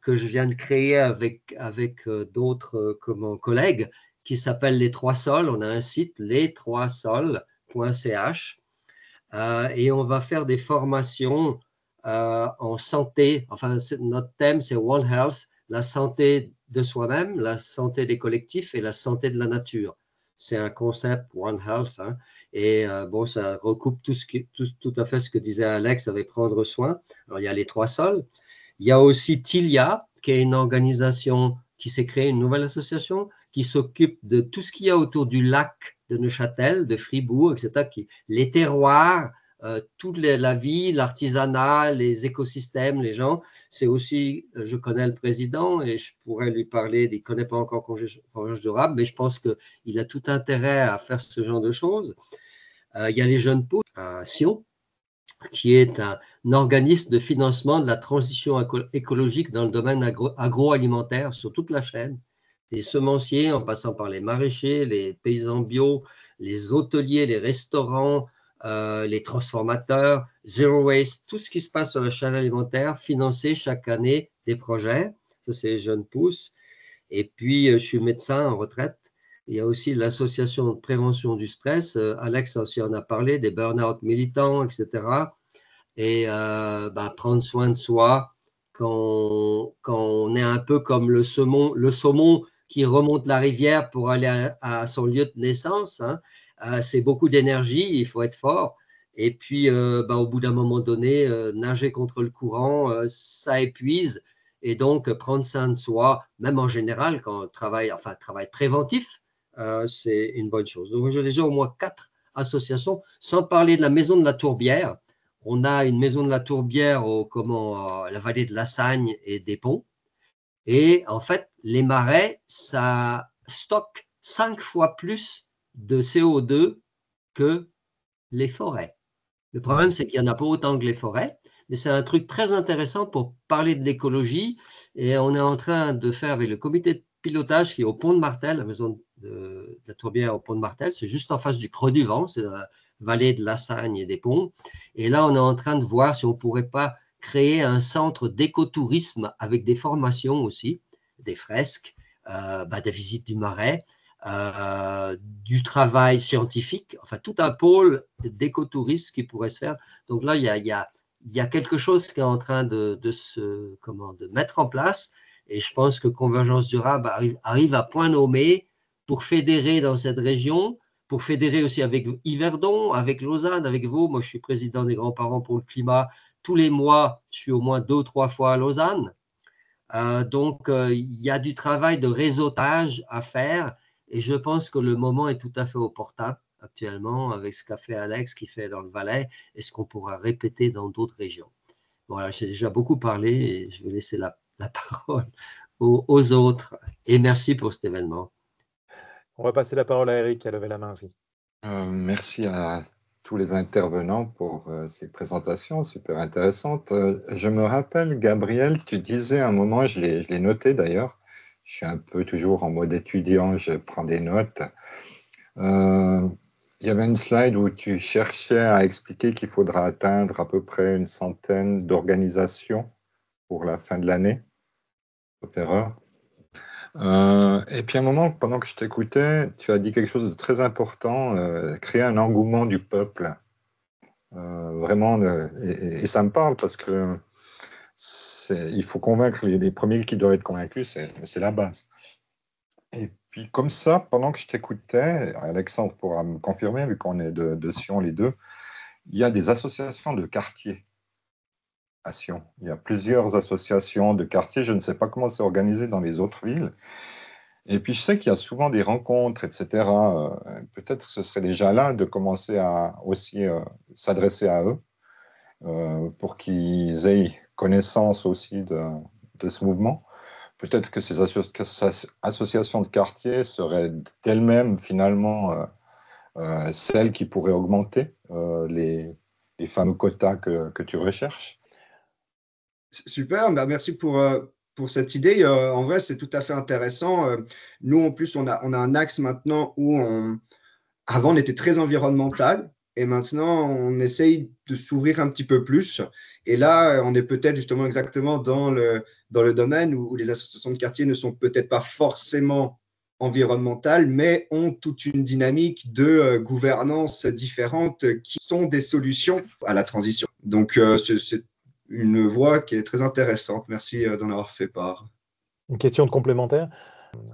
que je viens de créer avec d'autres collègues qui s'appelle Les Trois Sols. On a un site, les3sols.ch, et on va faire des formations en santé. Enfin, notre thème, c'est One Health, la santé de soi-même, la santé des collectifs et la santé de la nature. C'est un concept One Health. Hein, et bon, ça recoupe tout à fait ce que disait Alex avec prendre soin. Alors, il y a les trois sols. Il y a aussi Tilia, qui est une organisation qui s'est créée, une nouvelle association, qui s'occupe de tout ce qu'il y a autour du lac de Neuchâtel, de Fribourg, etc., les terroirs, toute la vie, l'artisanat, les écosystèmes, les gens. C'est aussi, je connais le président et je pourrais lui parler, il ne connaît pas encore Convergence durable, mais je pense qu'il a tout intérêt à faire ce genre de choses. Il y a les jeunes pousses à Sion, qui est un organisme de financement de la transition écologique dans le domaine agroalimentaire sur toute la chaîne, des semenciers en passant par les maraîchers, les paysans bio, les hôteliers, les restaurants, les transformateurs, zero waste, tout ce qui se passe sur la chaîne alimentaire, financer chaque année des projets. Ça, c'est les jeunes pousses. Et puis, je suis médecin en retraite. Il y a aussi l'association de prévention du stress. Alex aussi en a parlé, des burn-out militants, etc. Et prendre soin de soi quand on est un peu comme le saumon qui remonte la rivière pour aller à son lieu de naissance. Hein. C'est beaucoup d'énergie, il faut être fort. Et puis, au bout d'un moment donné, nager contre le courant, ça épuise. Et donc, prendre soin de soi, même en général, quand on travail préventif, c'est une bonne chose. Donc, j'ai déjà au moins 4 associations, sans parler de la Maison de la Tourbière. On a une Maison de la Tourbière la vallée de la Sagne et des Ponts. Et en fait, les marais, ça stocke 5 fois plus de CO2 que les forêts. Le problème, c'est qu'il n'y en a pas autant que les forêts, mais c'est un truc très intéressant pour parler de l'écologie. Et on est en train de faire avec le comité de pilotage qui est au Pont de Martel, la maison de la Tourbière au Pont de Martel, c'est juste en face du Creux du Vent, c'est la vallée de la Sagne et des Ponts. Et là, on est en train de voir si on ne pourrait pas créer un centre d'écotourisme avec des formations aussi, des fresques, des visites du marais, du travail scientifique, enfin tout un pôle d'écotourisme qui pourrait se faire. Donc là, il y a quelque chose qui est en train de mettre en place et je pense que Convergence durable arrive à point nommé pour fédérer dans cette région, pour fédérer aussi avec Yverdon, avec Lausanne, avec vous. Moi, je suis président des grands-parents pour le climat. Tous les mois, je suis au moins 2 ou 3 fois à Lausanne. Donc, il y a du travail de réseautage à faire et je pense que le moment est tout à fait opportun actuellement avec ce qu'a fait Alex, qui fait dans le Valais et ce qu'on pourra répéter dans d'autres régions. Voilà, j'ai déjà beaucoup parlé et je vais laisser la parole aux autres. Et merci pour cet événement. On va passer la parole à Eric qui a levé la main aussi. Merci à tous les intervenants pour ces présentations super intéressantes. Je me rappelle, Gabriel, tu disais à un moment, je l'ai noté d'ailleurs, je suis un peu toujours en mode étudiant, je prends des notes. Il y avait une slide où tu cherchais à expliquer qu'il faudra atteindre à peu près une centaine d'organisations pour la fin de l'année, sauf erreur. Et puis à un moment, pendant que je t'écoutais, tu as dit quelque chose de très important, créer un engouement du peuple. Vraiment, et ça me parle parce que il faut convaincre les premiers qui doivent être convaincus, c'est la base. Et puis comme ça, pendant que je t'écoutais, Alexandre pourra me confirmer, vu qu'on est de Sion les deux, il y a des associations de quartiers à Sion. Il y a plusieurs associations de quartiers, je ne sais pas comment c'est organisé dans les autres villes. Et puis, je sais qu'il y a souvent des rencontres, etc. Peut-être que ce serait déjà là de commencer à aussi s'adresser à eux pour qu'ils aient connaissance aussi de ce mouvement. peut-être que ces associations de quartier seraient d'elles-mêmes finalement celles qui pourraient augmenter les fameux quotas que tu recherches. Super, bah merci pour cette idée. En vrai, c'est tout à fait intéressant. Nous, en plus, on a un axe maintenant où avant, on était très environnemental et maintenant, on essaye de s'ouvrir un petit peu plus. Et là, on est peut-être justement exactement dans le domaine où les associations de quartier ne sont peut-être pas forcément environnementales, mais ont toute une dynamique de gouvernance différente qui sont des solutions à la transition. Donc, c'est une voie qui est très intéressante. Merci d'en avoir fait part. Une question de complémentaire.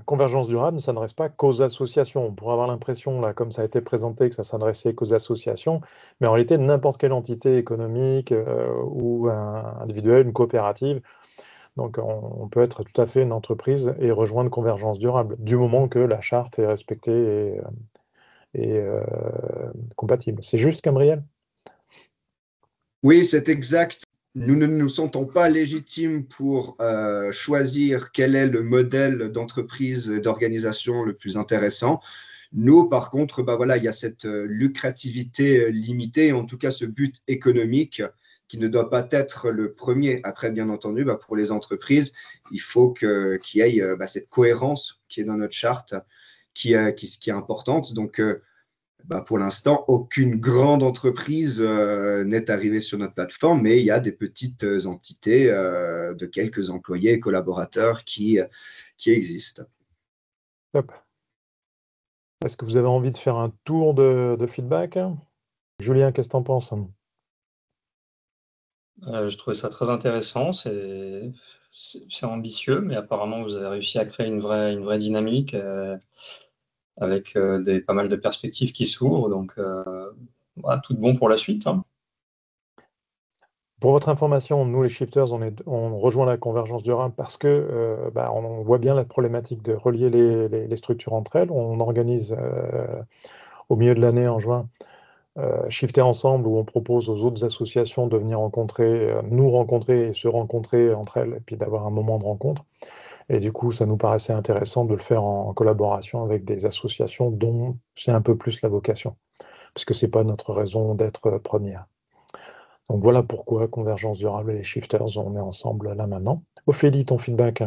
Convergence durable ne s'adresse pas qu'aux associations. On pourrait avoir l'impression, là, comme ça a été présenté, que ça s'adressait qu'aux associations, mais en réalité, n'importe quelle entité économique ou individuelle, une coopérative. Donc, on peut être tout à fait une entreprise et rejoindre Convergence durable, du moment que la charte est respectée et compatible. C'est juste, Gabriel? Oui, c'est exact. Nous ne nous sentons pas légitimes pour choisir quel est le modèle d'entreprise et d'organisation le plus intéressant. Nous, par contre, bah voilà, il y a cette lucrativité limitée, en tout cas ce but économique qui ne doit pas être le premier. Après, bien entendu, bah, pour les entreprises, il faut qu'il y ait cette cohérence qui est dans notre charte, qui est importante. Donc, bah, pour l'instant, aucune grande entreprise n'est arrivée sur notre plateforme, mais il y a des petites entités de quelques employés et collaborateurs qui existent. Top. Est-ce que vous avez envie de faire un tour de feedback? Julien, qu'est-ce que tu en penses? Je trouvais ça très intéressant, c'est ambitieux, mais apparemment vous avez réussi à créer une vraie dynamique avec pas mal de perspectives qui s'ouvrent, donc voilà, tout de bon pour la suite, hein. Pour votre information, nous les shifters, on rejoint la convergence durable parce que on voit bien la problématique de relier les structures entre elles. On organise au milieu de l'année, en juin, Shifter Ensemble, où on propose aux autres associations de venir nous rencontrer et se rencontrer entre elles, et puis d'avoir un moment de rencontre. Et du coup, ça nous paraissait intéressant de le faire en collaboration avec des associations dont c'est un peu plus la vocation, puisque ce n'est pas notre raison d'être première. Donc voilà pourquoi Convergence Durable et les Shifters, on est ensemble là maintenant. Ophélie, ton feedback?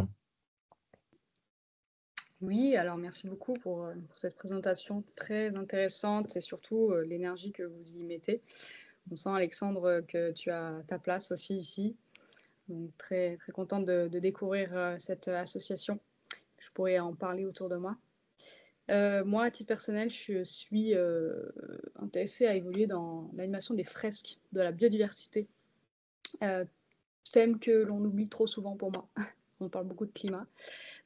Oui, alors merci beaucoup pour cette présentation très intéressante et surtout l'énergie que vous y mettez. On sent, Alexandre, que tu as ta place aussi ici. Donc très, très contente de découvrir cette association. Je pourrais en parler autour de moi. Moi, à titre personnel, je suis intéressée à évoluer dans l'animation des fresques de la biodiversité. Thème que l'on oublie trop souvent pour moi. On parle beaucoup de climat.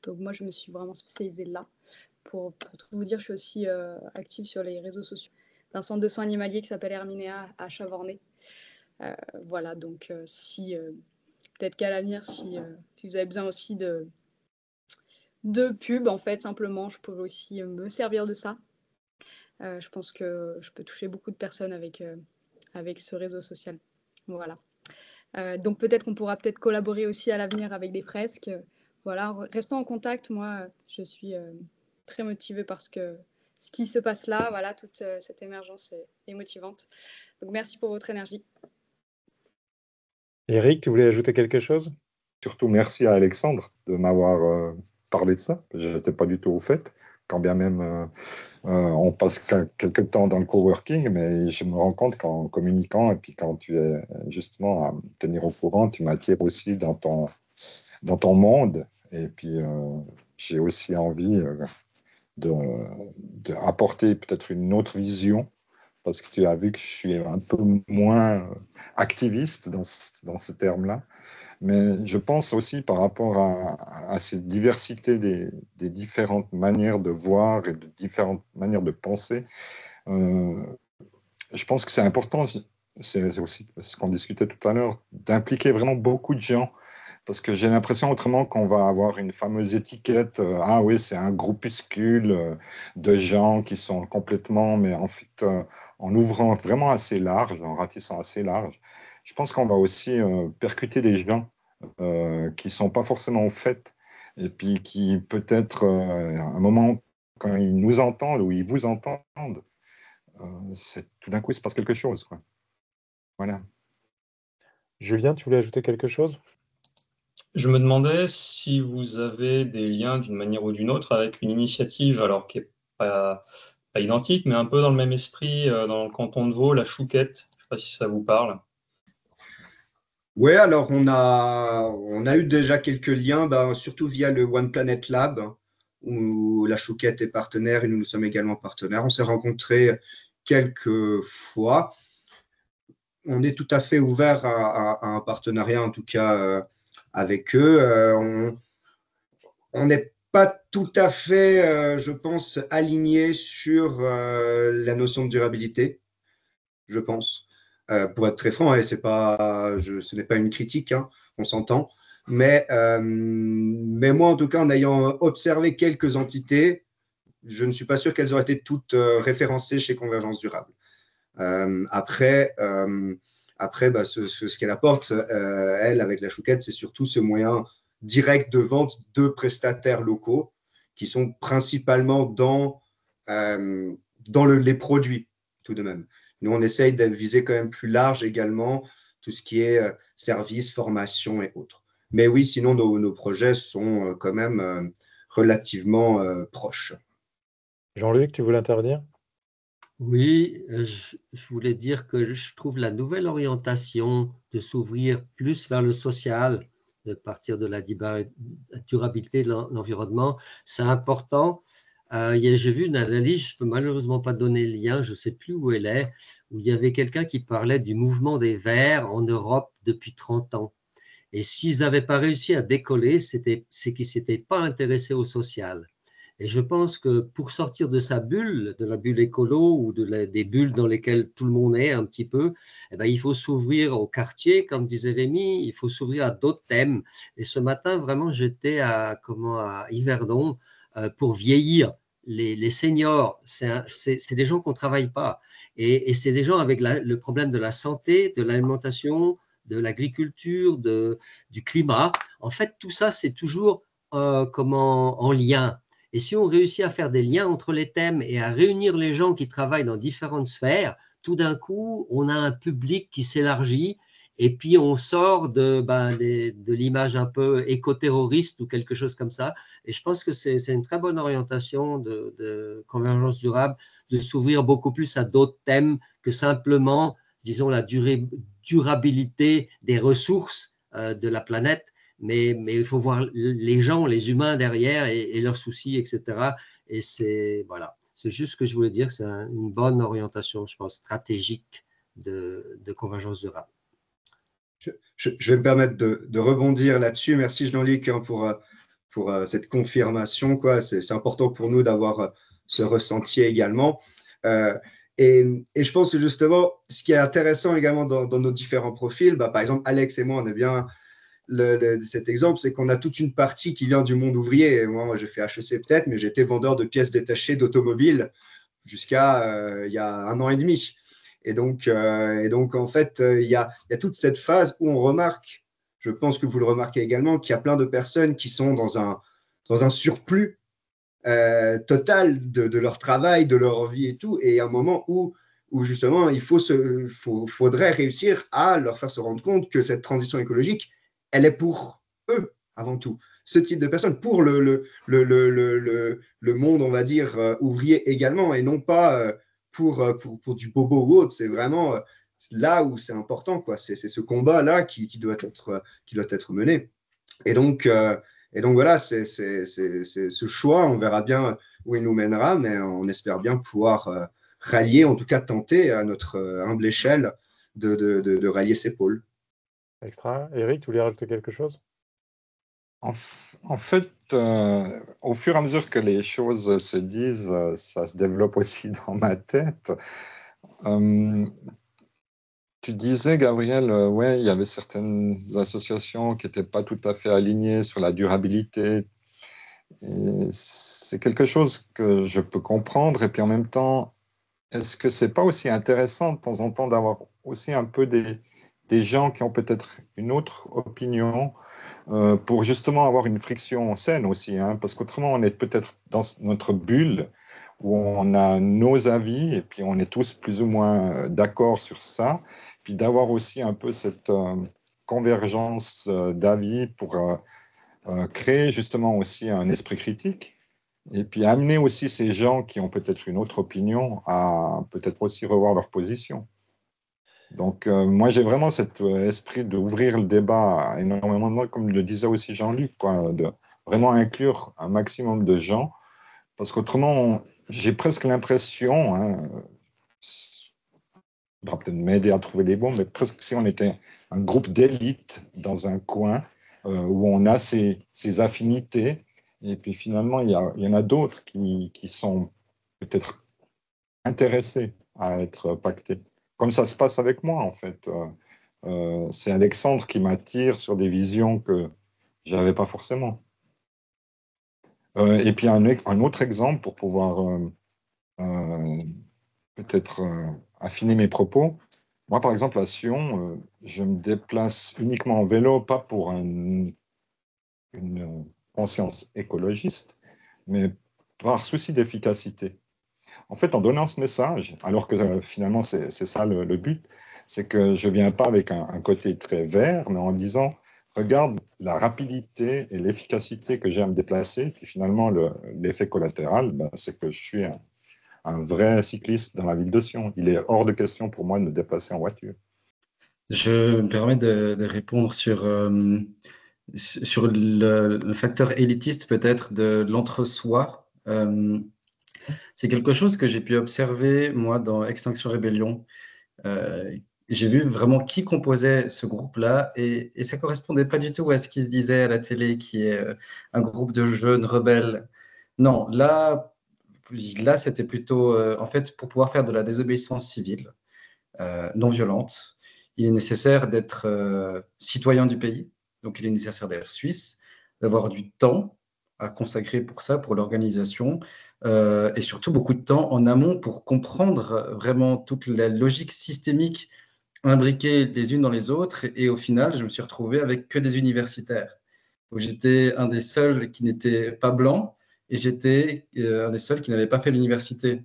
Donc moi, je me suis vraiment spécialisée là. Pour tout vous dire, je suis aussi active sur les réseaux sociaux d'un centre de soins animaliers qui s'appelle Herminea à Chavornay. Voilà, donc si peut-être qu'à l'avenir, si vous avez besoin aussi de pub, en fait, simplement, je pourrais aussi me servir de ça. Je pense que je peux toucher beaucoup de personnes avec ce réseau social. Voilà. Donc peut-être qu'on pourra peut-être collaborer aussi à l'avenir avec des fresques. Voilà, restons en contact. Moi, je suis très motivée parce que ce qui se passe là, voilà, toute cette émergence est motivante. Donc merci pour votre énergie. Eric, tu voulais ajouter quelque chose? Surtout merci à Alexandre de m'avoir parlé de ça. Je n'étais pas du tout au fait, quand bien même on passe quelques temps dans le coworking, mais je me rends compte qu'en communiquant et puis quand tu es justement à me tenir au courant, tu m'attires aussi dans ton monde. Et puis j'ai aussi envie d'apporter peut-être une autre vision, parce que tu as vu que je suis un peu moins activiste dans ce terme-là. Mais je pense aussi par rapport à cette diversité des différentes manières de voir et de différentes manières de penser, je pense que c'est important, c'est aussi ce qu'on discutait tout à l'heure, d'impliquer vraiment beaucoup de gens. Parce que j'ai l'impression autrement qu'on va avoir une fameuse étiquette, ah oui, c'est un groupuscule de gens qui sont complètement, mais en fait, en ouvrant vraiment assez large, en ratissant assez large, je pense qu'on va aussi percuter des gens qui ne sont pas forcément au fait et puis qui peut-être, à un moment, quand ils nous entendent ou ils vous entendent, tout d'un coup, il se passe quelque chose, quoi. Voilà. Julien, tu voulais ajouter quelque chose? Je me demandais si vous avez des liens d'une manière ou d'une autre avec une initiative, alors qui n'est pas identique, mais un peu dans le même esprit, dans le canton de Vaud, la Chouquette. Je ne sais pas si ça vous parle. Oui, alors on a eu déjà quelques liens, surtout via le One Planet Lab, où la Chouquette est partenaire et nous sommes également partenaires. On s'est rencontrés quelques fois. On est tout à fait ouvert à un partenariat, en tout cas avec eux. On n'est pas tout à fait, je pense, aligné sur la notion de durabilité, je pense. Pour être très franc, et ce n'est pas une critique, hein, on s'entend. Mais moi, en tout cas, en ayant observé quelques entités, je ne suis pas sûr qu'elles auraient été toutes référencées chez Convergence Durable. Après, ce qu'elle apporte, elle, avec la Chouquette, c'est surtout ce moyen direct de vente de prestataires locaux qui sont principalement dans les produits, tout de même. Nous, on essaye de viser quand même plus large également, tout ce qui est services, formation et autres. Mais oui, sinon, nos projets sont quand même relativement proches. Jean-Luc, tu voulais intervenir? Oui, je voulais dire que je trouve la nouvelle orientation de s'ouvrir plus vers le social, de partir de la durabilité de l'environnement, c'est important. J'ai vu une analyse, je ne peux malheureusement pas donner le lien, je ne sais plus où elle est, où il y avait quelqu'un qui parlait du mouvement des Verts en Europe depuis 30 ans. Et s'ils n'avaient pas réussi à décoller, c'est qu'ils ne s'étaient pas intéressés au social. Et je pense que pour sortir de sa bulle, de la bulle écolo ou des bulles dans lesquelles tout le monde est un petit peu, eh ben, il faut s'ouvrir au quartier, comme disait Rémi, il faut s'ouvrir à d'autres thèmes. Et ce matin, vraiment, j'étais à Yverdon pour vieillir. Les seniors, c'est des gens qu'on ne travaille pas. Et c'est des gens avec le problème de la santé, de l'alimentation, de l'agriculture, du climat. En fait, tout ça, c'est toujours en lien. Et si on réussit à faire des liens entre les thèmes et à réunir les gens qui travaillent dans différentes sphères, tout d'un coup, on a un public qui s'élargit et puis on sort de l'image un peu éco-terroriste ou quelque chose comme ça. Et je pense que c'est une très bonne orientation de Convergence Durable de s'ouvrir beaucoup plus à d'autres thèmes que simplement, disons, la durabilité des ressources de la planète, mais il faut voir les gens, les humains derrière et leurs soucis, etc. Et c'est juste ce que je voulais dire, c'est une bonne orientation, je pense, stratégique de Convergence Durable. Je vais me permettre de rebondir là-dessus. Merci Jean-Luc hein, pour cette confirmation. C'est important pour nous d'avoir ce ressenti également. Et je pense que justement, ce qui est intéressant également dans nos différents profils, par exemple, Alex et moi, on est bien cet exemple, c'est qu'on a toute une partie qui vient du monde ouvrier. Et moi, j'ai fait HEC peut-être, mais j'étais vendeur de pièces détachées d'automobiles jusqu'à il y a 1 an et demi. Et donc en fait, il y a toute cette phase où on remarque, je pense que vous le remarquez également, qu'il y a plein de personnes qui sont dans un surplus total de leur travail, de leur vie et tout. Et il y a un moment où justement, faudrait réussir à leur faire se rendre compte que cette transition écologique, elle est pour eux avant tout. Ce type de personnes, pour le monde, on va dire, ouvrier également, et non pas pour du bobo ou autre. C'est vraiment là où c'est important, quoi. C'est ce combat-là qui doit être mené. Et donc voilà, c'est ce choix. On verra bien où il nous mènera, mais on espère bien pouvoir rallier, en tout cas tenter à notre humble échelle de rallier ces pôles. Extra. Eric, tu voulais rajouter quelque chose? En fait, au fur et à mesure que les choses se disent, ça se développe aussi dans ma tête. Tu disais, Gabriel, ouais, il y avait certaines associations qui n'étaient pas tout à fait alignées sur la durabilité. C'est quelque chose que je peux comprendre. Et puis en même temps, est-ce que c'est pas aussi intéressant de temps en temps d'avoir aussi un peu des des gens qui ont peut-être une autre opinion pour justement avoir une friction saine aussi, hein, parce qu'autrement, on est peut-être dans notre bulle où on a nos avis et puis on est tous plus ou moins d'accord sur ça, puis d'avoir aussi un peu cette convergence d'avis pour créer justement aussi un esprit critique et puis amener aussi ces gens qui ont peut-être une autre opinion à peut-être aussi revoir leur position. Donc, moi, j'ai vraiment cet esprit d'ouvrir le débat à énormément de monde, comme le disait aussi Jean-Luc, quoi, de vraiment inclure un maximum de gens, parce qu'autrement, j'ai presque l'impression, hein, ça va peut-être m'aider à trouver les mots, mais presque si on était un groupe d'élite dans un coin où on a ces affinités, et puis finalement, il y en a d'autres qui sont peut-être intéressés à être pactés. Comme ça se passe avec moi, en fait. C'est Alexandre qui m'attire sur des visions que je n'avais pas forcément. Et puis un autre exemple pour pouvoir peut-être affiner mes propos. Moi, par exemple, à Sion, je me déplace uniquement en vélo, pas pour une conscience écologiste, mais par souci d'efficacité. En fait, en donnant ce message, alors que finalement, c'est ça le but, c'est que je ne viens pas avec un côté très vert, mais en disant, regarde la rapidité et l'efficacité que j'ai à me déplacer, puis finalement, l'effet collatéral, ben, c'est que je suis un vrai cycliste dans la ville de Sion. Il est hors de question pour moi de me déplacer en voiture. Je me permets de répondre sur le facteur élitiste peut-être de l'entre-soi. C'est quelque chose que j'ai pu observer, moi, dans Extinction Rébellion. J'ai vu vraiment qui composait ce groupe-là et ça ne correspondait pas du tout à ce qui se disait à la télé, qui est un groupe de jeunes rebelles. Non, là c'était plutôt, en fait, pour pouvoir faire de la désobéissance civile non violente, il est nécessaire d'être citoyen du pays, donc il est nécessaire d'être suisse, d'avoir du temps à consacrer pour ça, pour l'organisation, et surtout beaucoup de temps en amont pour comprendre vraiment toute la logique systémique imbriquées les unes dans les autres. Et au final, je me suis retrouvé avec que des universitaires, où j'étais un des seuls qui n'était pas blanc et j'étais un des seuls qui n'avait pas fait l'université.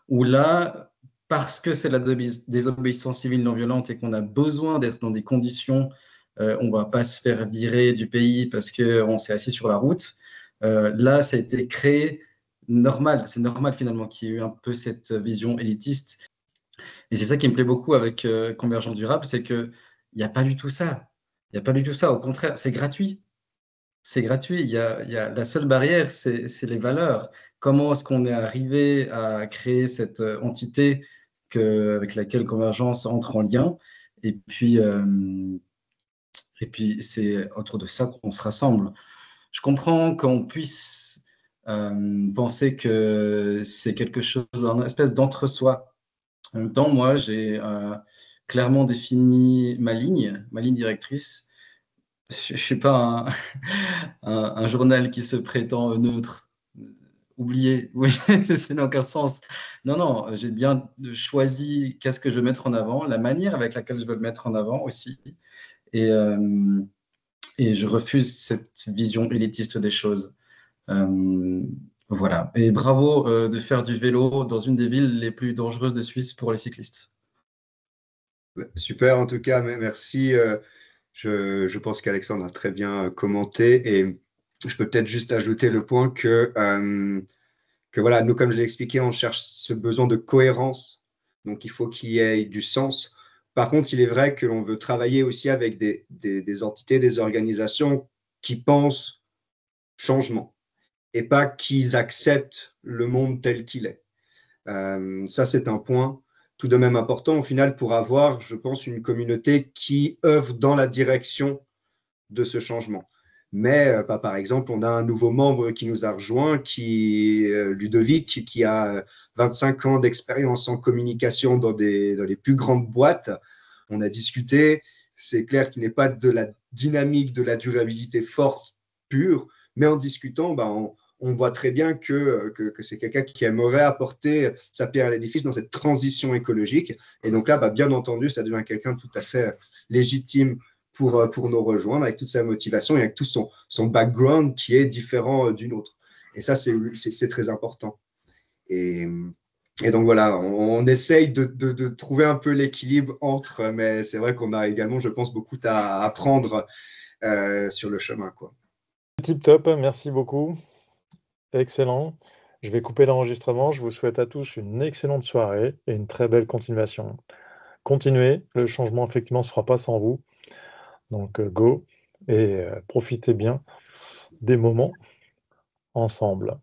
Où là, parce que c'est la désobéissance civile non violente et qu'on a besoin d'être dans des conditions, on ne va pas se faire virer du pays parce qu'on s'est assis sur la route. Là, ça a été créé normal. C'est normal finalement qu'il y ait eu un peu cette vision élitiste. Et c'est ça qui me plaît beaucoup avec Convergence Durable, c'est qu'il n'y a pas du tout ça. Il n'y a pas du tout ça. Au contraire, c'est gratuit. C'est gratuit. La seule barrière, c'est les valeurs. Comment est-ce qu'on est arrivé à créer cette entité avec laquelle Convergence entre en lien? Et puis c'est autour de ça qu'on se rassemble. Je comprends qu'on puisse penser que c'est quelque chose, une espèce d'entre-soi. En même temps, moi, j'ai clairement défini ma ligne directrice. Je ne suis pas un journal qui se prétend neutre. Oublié, oui, ça n'a aucun sens. Non, non, j'ai bien choisi qu'est-ce que je veux mettre en avant, la manière avec laquelle je veux le mettre en avant aussi. Et je refuse cette vision élitiste des choses. Voilà. Et bravo de faire du vélo dans une des villes les plus dangereuses de Suisse pour les cyclistes. Super, en tout cas, merci. Je pense qu'Alexandre a très bien commenté et je peux peut-être juste ajouter le point que voilà, nous, comme je l'ai expliqué, on cherche ce besoin de cohérence. Donc, il faut qu'il y ait du sens. Par contre, il est vrai que l'on veut travailler aussi avec des entités, des organisations qui pensent changement et pas qu'ils acceptent le monde tel qu'il est. Ça, c'est un point tout de même important au final pour avoir, je pense, une communauté qui œuvre dans la direction de ce changement. Mais par exemple, on a un nouveau membre qui nous a rejoint, Ludovic, qui a 25 ans d'expérience en communication dans les plus grandes boîtes. On a discuté, c'est clair qu'il n'est pas de la dynamique, de la durabilité forte, pure, mais en discutant, on voit très bien que c'est quelqu'un qui aimerait apporter sa pierre à l'édifice dans cette transition écologique. Et donc là, bien entendu, ça devient quelqu'un tout à fait légitime pour nous rejoindre avec toute sa motivation et avec tout son background qui est différent d'une autre. Et ça, c'est très important. Et donc voilà, on essaye de trouver un peu l'équilibre entre, mais c'est vrai qu'on a également, je pense, beaucoup à apprendre sur le chemin, quoi. Tip top, merci beaucoup. Excellent. Je vais couper l'enregistrement. Je vous souhaite à tous une excellente soirée et une très belle continuation. Continuez, le changement effectivement ne se fera pas sans vous. Donc go et profitez bien des moments ensemble.